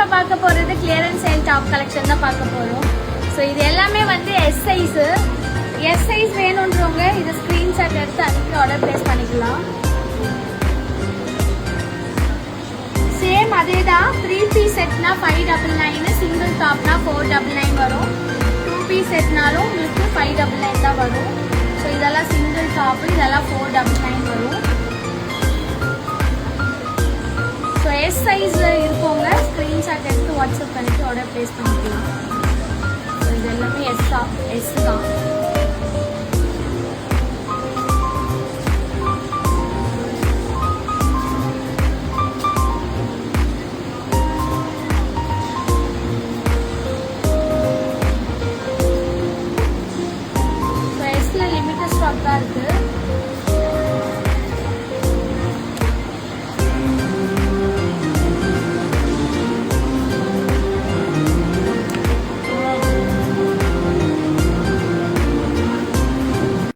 இப்போ பார்க்க போகிறது கிளியரன்ஸ் சேல் டாப் கலெக்ஷன் தான் பார்க்க போகிறோம். ஸோ இது எல்லாமே வந்து எஸ் சைஸு. எஸ் சைஸ் வேணுன்றவங்க இதை ஸ்க்ரீன்ஷாட் எடுத்து அனுப்பி ஆர்டர் ப்ளேஸ் பண்ணிக்கலாம். சேம் அதே தான். 3 பீஸ் செட்னா 599, சிங்கிள் டாப்னா 499 வரும். 2 பீஸ் செட்னாலும் உங்களுக்கு 599 தான் வரும். ஸோ இதெல்லாம் சிங்கிள் டாப்பு, இதெல்லாம் 499 வரும். ஸோ எஸ் சைஸ் இருக்கவங்க ஸ்க்ரீன்ஷாட் எடுத்து வாட்ஸ்அப் பண்ணிட்டு ஆர்டர் ப்ளேஸ் பண்ணிக்கலாம். ஸோ இது எல்லாமே எஸ்